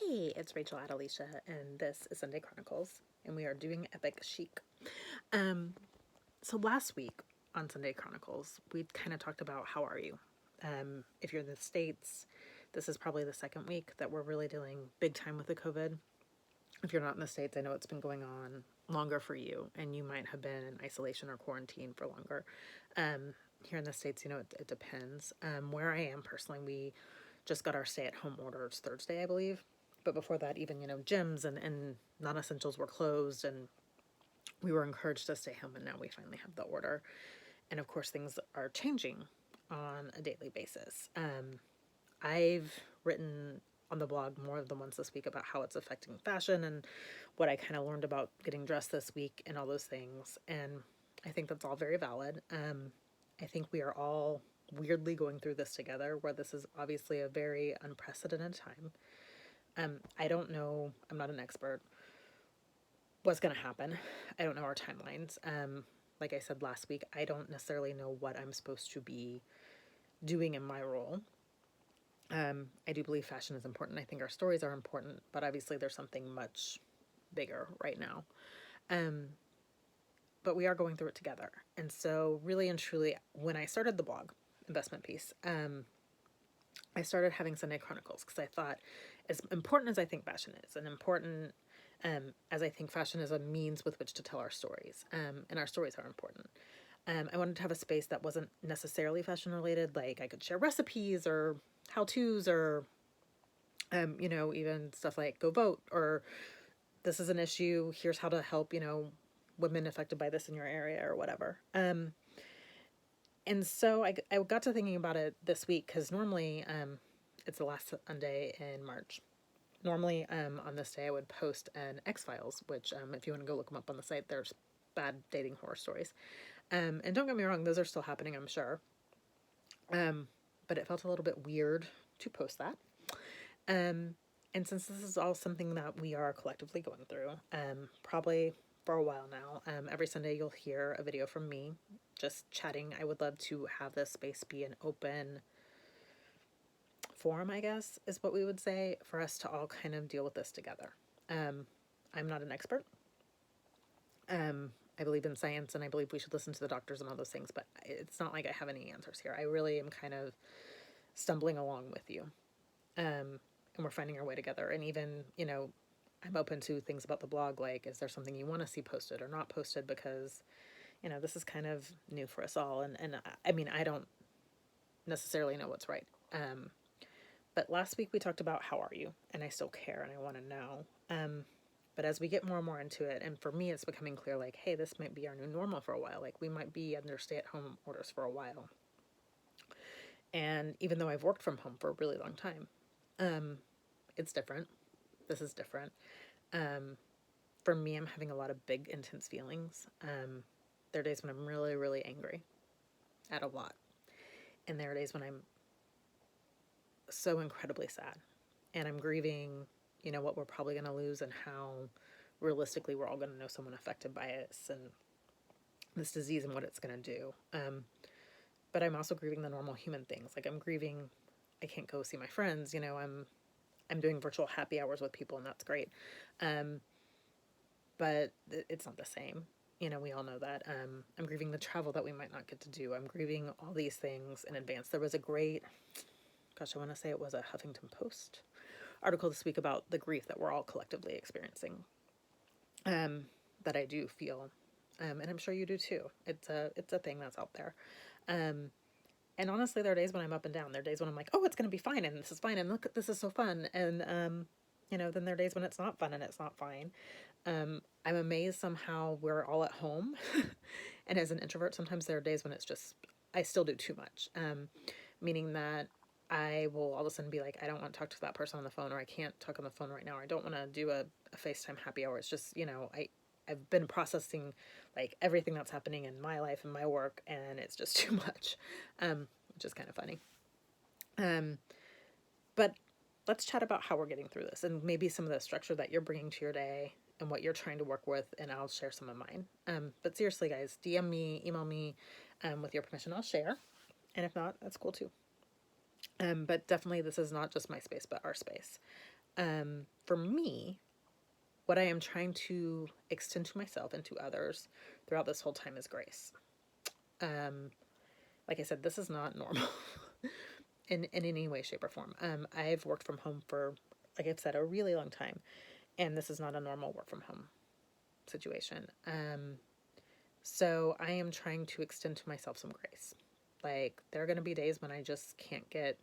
Hey, it's Rachel Adelicia, and this is Sunday Chronicles, and we are doing epic chic. Um, so last week on Sunday Chronicles, we kind of talked about how are you. If you're in the States, this is probably the second week that we're really dealing big time with the COVID. If you're not in the States, I know it's been going on longer for you, and you might have been in isolation or quarantine for longer. Here in the States, it depends. Where I am personally, we just got our stay-at-home orders Thursday, I believe. But before that, even, gyms and non-essentials were closed, and we were encouraged to stay home, and now we finally have the order. And of course, things are changing on a daily basis. I've written on the blog more than once this week about how it's affecting fashion and what I kind of learned about getting dressed this week and all those things. And I think that's all very valid. I think we are all weirdly going through this together, where this is obviously a very unprecedented time. I don't know, I'm not an expert, what's going to happen. I don't know our timelines. Like I said last week, I don't necessarily know what I'm supposed to be doing in my role. I do believe fashion is important. I think our stories are important, but obviously there's something much bigger right now. But we are going through it together. And so really and truly, when I started the blog, investment piece, I started having Sunday Chronicles because I thought, as important as I think fashion is, and important as I think fashion is a means with which to tell our stories, and our stories are important. I wanted to have a space that wasn't necessarily fashion related, like I could share recipes or how-tos or, even stuff like go vote, or this is an issue, here's how to help, women affected by this in your area or whatever. And so I got to thinking about it this week because normally it's the last Sunday in March. Normally on this day I would post an X-Files, which if you want to go look them up on the site, there's bad dating horror stories. And don't get me wrong, those are still happening, I'm sure. But it felt a little bit weird to post that. And since this is all something that we are collectively going through, probably for a while now, every Sunday you'll hear a video from me just chatting. I would love to have this space be an open forum, I guess, is what we would say, for us to all kind of deal with this together. I'm not an expert. I believe in science and I believe we should listen to the doctors and all those things, but it's not like I have any answers here. I really am kind of stumbling along with you. And we're finding our way together. And even, I'm open to things about the blog, like, is there something you want to see posted or not posted? Because, this is kind of new for us all. And I mean, I don't necessarily know what's right. But last week we talked about how are you? And I still care and I want to know. But as we get more and more into it, and for me, it's becoming clear, like, hey, this might be our new normal for a while. Like, we might be under stay-at-home orders for a while. And even though I've worked from home for a really long time, it's different. This is different. For me, I'm having a lot of big, intense feelings. There are days when I'm really, really angry at a lot. And there are days when I'm so incredibly sad. And I'm grieving, what we're probably going to lose and how realistically we're all going to know someone affected by it and this disease and what it's going to do. But I'm also grieving the normal human things. Like, I'm grieving, I can't go see my friends. I'm doing virtual happy hours with people, and that's great. But it's not the same. We all know that. I'm grieving the travel that we might not get to do. I'm grieving all these things in advance. There was a great, I want to say it was a Huffington Post article this week about the grief that we're all collectively experiencing. That I do feel. And I'm sure you do too. It's a thing that's out there. And honestly, there are days when I'm up and down. There are days when I'm like, oh, it's going to be fine, and this is fine, and look, this is so fun. And, then there are days when it's not fun and it's not fine. I'm amazed somehow we're all at home. And as an introvert, sometimes there are days when it's just, I still do too much. Meaning that I will all of a sudden be like, I don't want to talk to that person on the phone, or I can't talk on the phone right now, or I don't want to do a FaceTime happy hour. It's just, I've been processing like everything that's happening in my life and my work, and it's just too much, which is kind of funny. But let's chat about how we're getting through this and maybe some of the structure that you're bringing to your day and what you're trying to work with, and I'll share some of mine. But seriously, guys, DM me, email me, with your permission, I'll share. And if not, that's cool too. But definitely this is not just my space, but our space. For me, what I am trying to extend to myself and to others throughout this whole time is grace. Um, like I said, this is not normal in any way, shape, or form. I've worked from home for, like I've said, a really long time, and this is not a normal work from home situation. So I am trying to extend to myself some grace. Like, there are going to be days when I just can't get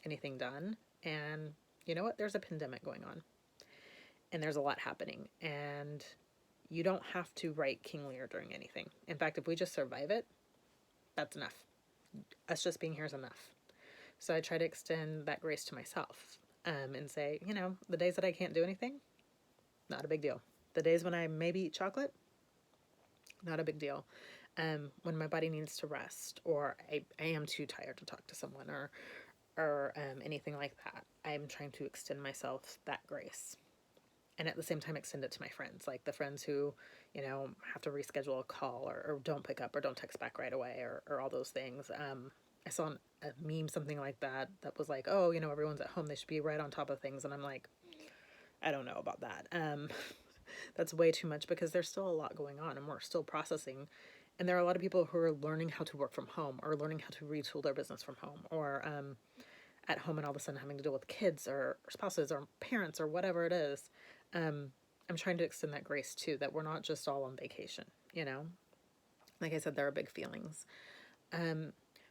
anything done. And you know what? There's a pandemic going on, and there's a lot happening. And you don't have to write King Lear during anything. In fact, if we just survive it, that's enough. Us just being here is enough. So I try to extend that grace to myself, and say, the days that I can't do anything, not a big deal. The days when I maybe eat chocolate, not a big deal. When my body needs to rest, or I am too tired to talk to someone, or anything like that, I'm trying to extend myself that grace. And at the same time, extend it to my friends, like the friends who, have to reschedule a call, or don't pick up, or don't text back right away, or all those things. I saw a meme, something like that, that was like, oh, everyone's at home, they should be right on top of things. And I'm like, I don't know about that. That's way too much, because there's still a lot going on, and we're still processing. And there are a lot of people who are learning how to work from home, or learning how to retool their business from home, or at home, and all of a sudden having to deal with kids, or spouses, or parents, or whatever it is. I'm trying to extend that grace too, that we're not just all on vacation, Like I said, there are big feelings.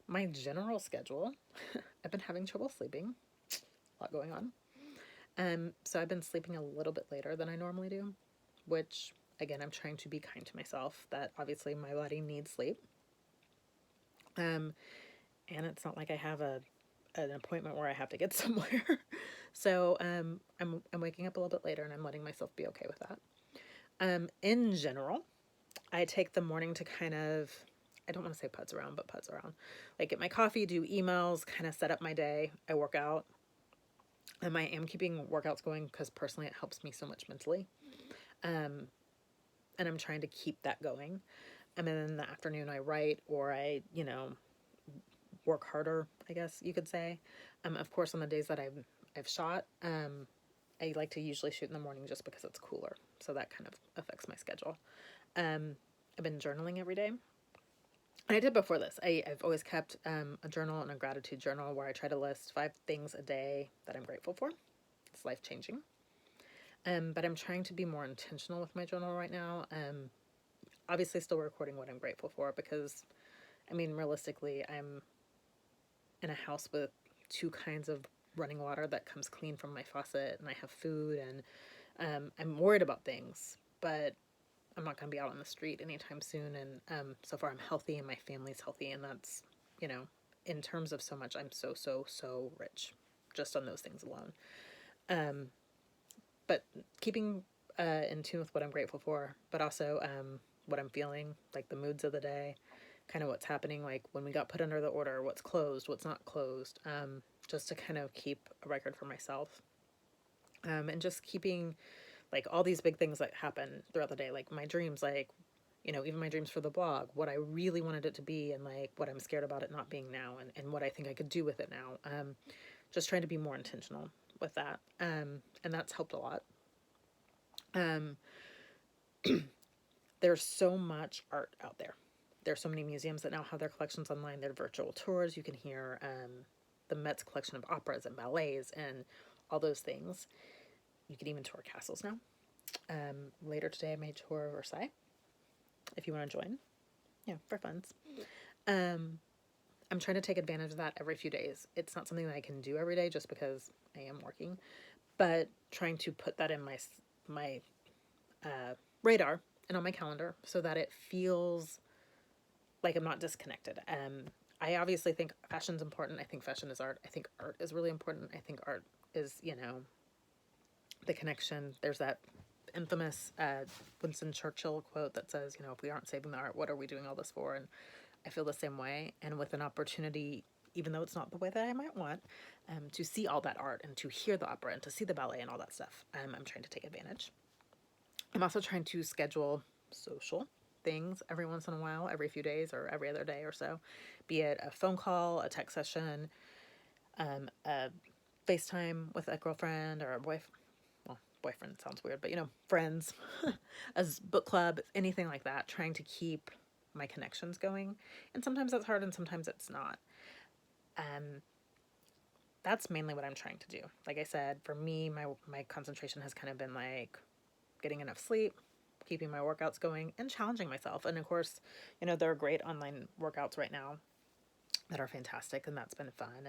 My general schedule, I've been having trouble sleeping, a lot going on. So I've been sleeping a little bit later than I normally do, which, again, I'm trying to be kind to myself, that obviously my body needs sleep. And it's not like I have an appointment where I have to get somewhere. So I'm waking up a little bit later, and I'm letting myself be okay with that. In general, I take the morning to kind of, I don't want to say putz around, but putz around. Like, get my coffee, do emails, kind of set up my day. I work out. I am keeping workouts going because personally it helps me so much mentally. And I'm trying to keep that going. And then in the afternoon I write, or I, work harder, I guess you could say. Of course, on the days that I've shot, I like to usually shoot in the morning just because it's cooler. So that kind of affects my schedule. I've been journaling every day. And I did before this. I've always kept a journal and a gratitude journal where I try to list 5 things a day that I'm grateful for. It's life-changing. But I'm trying to be more intentional with my journal right now. Obviously still recording what I'm grateful for, because, realistically, I'm in a house with 2 kinds of running water that comes clean from my faucet, and I have food, and I'm worried about things, but I'm not going to be out on the street anytime soon. And so far I'm healthy, and my family's healthy, and that's, in terms of so much, I'm so, so, so rich just on those things alone. But keeping in tune with what I'm grateful for, but also what I'm feeling, like the moods of the day, kind of what's happening, like when we got put under the order, what's closed, what's not closed, just to kind of keep a record for myself. And just keeping, like, all these big things that happen throughout the day, like my dreams, like, even my dreams for the blog, what I really wanted it to be, and like what I'm scared about it not being now, and what I think I could do with it now. Just trying to be more intentional with that. And that's helped a lot. There's so much art out there. There's so many museums that now have their collections online. They're virtual tours. You can hear the Met's collection of operas and ballets and all those things. You can even tour castles now. Later today I may tour Versailles, if you want to join. Yeah, for funds. I'm trying to take advantage of that every few days. It's not something that I can do every day just because I am working, but trying to put that in my radar and on my calendar so that it feels like I'm not disconnected. I obviously think fashion's important. I think fashion is art. I think art is really important. I think art is, the connection. There's that infamous Winston Churchill quote that says, if we aren't saving the art, what are we doing all this for? And I feel the same way. And with an opportunity, even though it's not the way that I might want, to see all that art, and to hear the opera, and to see the ballet and all that stuff, I'm trying to take advantage. I'm also trying to schedule social things every once in a while, every few days or every other day or so, be it a phone call, a text session, a FaceTime with a girlfriend or a boyfriend sounds weird, but friends, as book club, anything like that, trying to keep my connections going. And sometimes that's hard and sometimes it's not. Um, that's mainly what I'm trying to do. Like I said, for me, my concentration has kind of been like getting enough sleep, keeping my workouts going, and challenging myself. And of course, there are great online workouts right now that are fantastic, and that's been fun.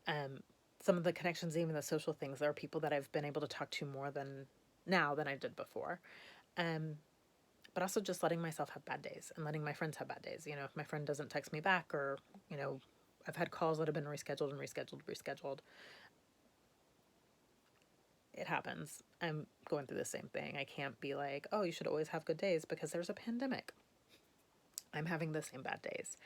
And some of the connections, even the social things, there are people that I've been able to talk to more than now than I did before. Um, but also just letting myself have bad days and letting my friends have bad days. If my friend doesn't text me back, or, I've had calls that have been rescheduled. It happens. I'm going through the same thing. I can't be like, oh, you should always have good days because there's a pandemic. I'm having the same bad days.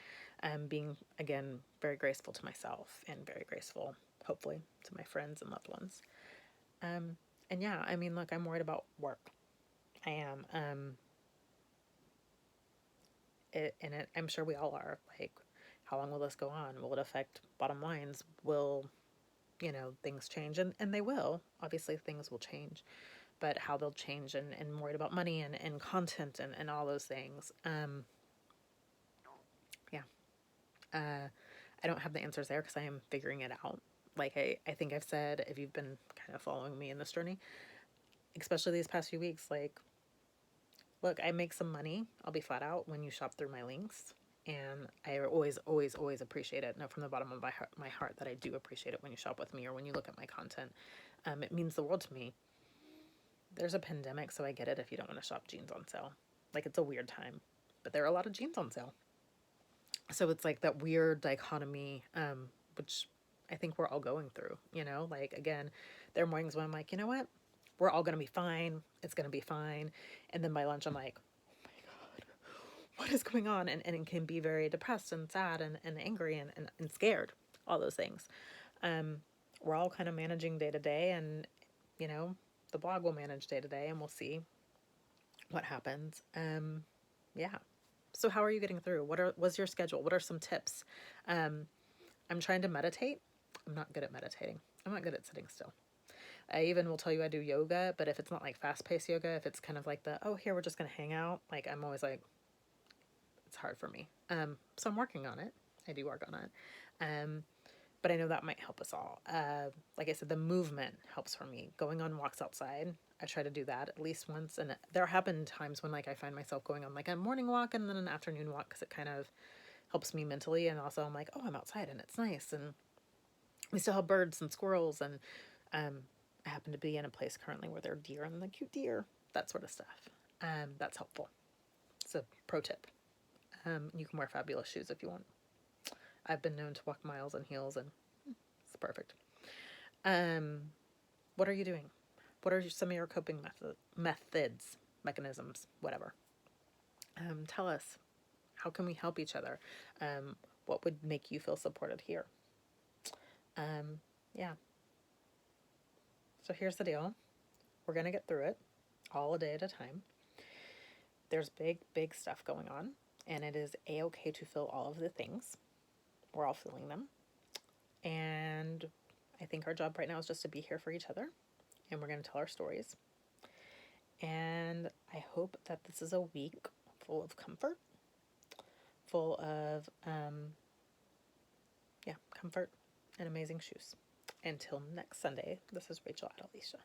Being, again, very graceful to myself and very graceful, hopefully, to my friends and loved ones. And yeah, I mean, look, I'm worried about work. I am. I'm sure we all are. Like, how long will this go on? Will it affect bottom lines? Will, things change? And they will. Obviously, things will change. But how they'll change, and I'm worried about money and content and all those things. Yeah. I don't have the answers there because I am figuring it out. Like I think I've said, if you've been kind of following me in this journey, especially these past few weeks, like, look, I make some money. I'll be flat out when you shop through my links. And I always, always, always appreciate it. Know from the bottom of my heart that I do appreciate it when you shop with me or when you look at my content. It means the world to me. There's a pandemic, so I get it if you don't want to shop jeans on sale. Like, it's a weird time, but there are a lot of jeans on sale. So it's like that weird dichotomy, which I think we're all going through, like, again, there are mornings when I'm like, you know what? We're all going to be fine. It's going to be fine. And then by lunch, I'm like, what is going on? And it can be very depressed and sad and angry and scared, all those things. We're all kind of managing day to day, and, the blog will manage day to day, and we'll see what happens. Yeah. So how are you getting through? Was your schedule? What are some tips? I'm trying to meditate. I'm not good at meditating. I'm not good at sitting still. I even will tell you I do yoga, but if it's not like fast-paced yoga, if it's kind of like here, we're just going to hang out, like, I'm always like, it's hard for me. So I'm working on it. I do work on it. But I know that might help us all. Like I said, the movement helps for me. Going on walks outside, I try to do that at least once. And there have been times when, like, I find myself going on like a morning walk and then an afternoon walk because it kind of helps me mentally. And also I'm like, oh, I'm outside and it's nice. And we still have birds and squirrels. And I happen to be in a place currently where there are deer and the cute deer, that sort of stuff. That's helpful. It's a pro tip. You can wear fabulous shoes if you want. I've been known to walk miles in heels, and it's perfect. What are you doing? What are some of your coping methods, mechanisms, whatever? Tell us. How can we help each other? What would make you feel supported here? Yeah. So here's the deal. We're going to get through it all a day at a time. There's big, big stuff going on, and it is a-okay to feel all of the things. We're all feeling them. And I think our job right now is just to be here for each other, and we're going to tell our stories. And I hope that this is a week full of comfort, full of, comfort and amazing shoes. Until next Sunday, this is Rachel at Alicia.